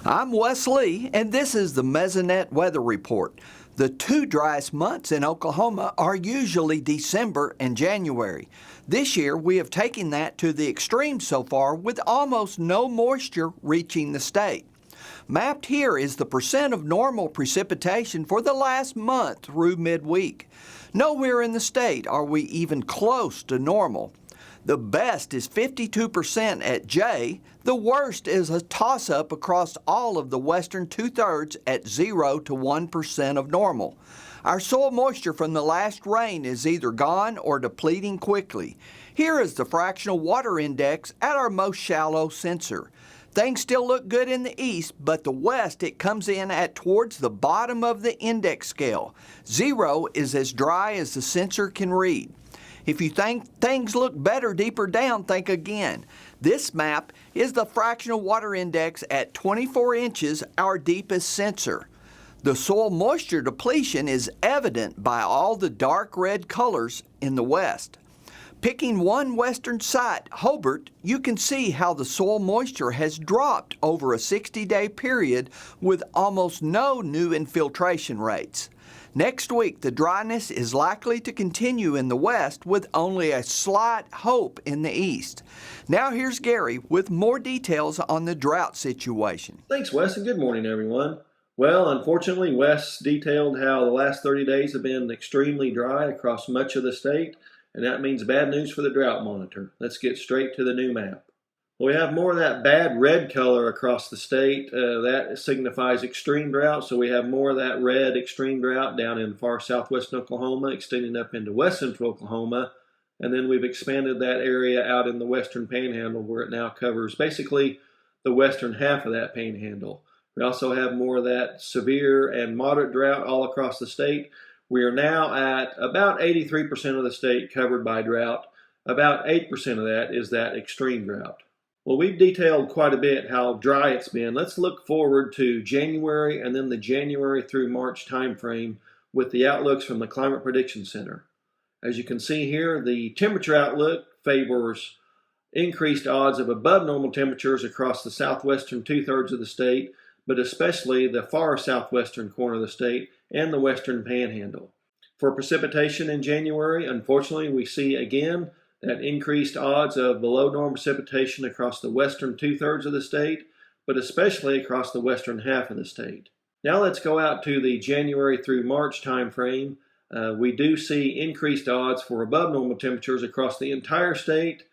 I'm Wes Lee, and this is the Mesonet Weather Report. The two driest months in Oklahoma are usually December and January. This year, we have taken that to the extreme so far, with almost no moisture reaching the state. Mapped here is the percent of normal precipitation for the last month through midweek. Nowhere in the state are we even close to normal. The best is 52% at J. The worst is a toss-up across all of the western two-thirds at 0 to 1% of normal. Our soil moisture from the last rain is either gone or depleting quickly. Here is the fractional water index at our most shallow sensor. Things still look good in the east, but the west it comes in at towards the bottom of the index scale. 0 is as dry as the sensor can read. If you think things look better deeper down, think again. This map is the fractional water index at 24 inches, our deepest sensor. The soil moisture depletion is evident by all the dark red colors in the west. Picking one western site, Hobart, you can see how the soil moisture has dropped over a 60-day period with almost no new infiltration rates. Next week, the dryness is likely to continue in the west with only a slight hope in the east. Now here's Gary with more details on the drought situation. Thanks, Wes, and good morning, everyone. Well, unfortunately, Wes detailed how the last 30 days have been extremely dry across much of the state, and that means bad news for the drought monitor. Let's get straight to the new map. We have more of that bad red color across the state. That signifies extreme drought, so we have more of that red extreme drought down in far southwestern Oklahoma, extending up into west central Oklahoma, and then we've expanded that area out in the western panhandle where it now covers basically the western half of that panhandle. We also have more of that severe and moderate drought all across the state. We are now at about 83% of the state covered by drought. About 8% of that is that extreme drought. Well, we've detailed quite a bit how dry it's been. Let's look forward to January and then the January through March time frame with the outlooks from the Climate Prediction Center. As you can see here, the temperature outlook favors increased odds of above normal temperatures across the southwestern two-thirds of the state, but especially the far southwestern corner of the state and the western panhandle. For precipitation in January, unfortunately, we see again that increased odds of below normal precipitation across the western two-thirds of the state, but especially across the western half of the state. Now let's go out to the January through March time frame. We do see increased odds for above normal temperatures across the entire state,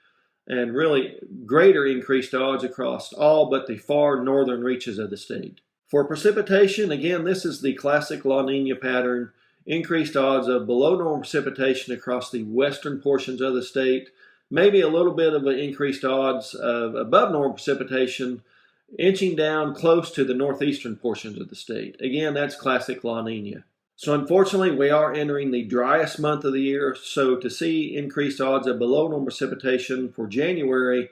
and really greater increased odds across all but the far northern reaches of the state. For precipitation, again, this is the classic La Nina pattern. Increased odds of below normal precipitation across the western portions of the state, maybe a little bit of an increased odds of above normal precipitation, inching down close to the northeastern portions of the state. Again, that's classic La Nina. So unfortunately, we are entering the driest month of the year, so to see increased odds of below normal precipitation for January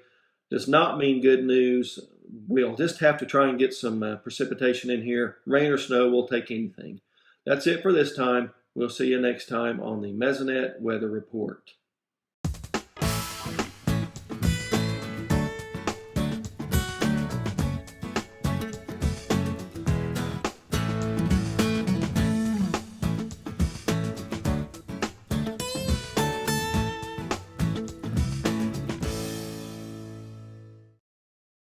does not mean good news. We'll just have to try and get some precipitation in here. Rain or snow, we'll take anything. That's it for this time. We'll see you next time on the Mesonet Weather Report.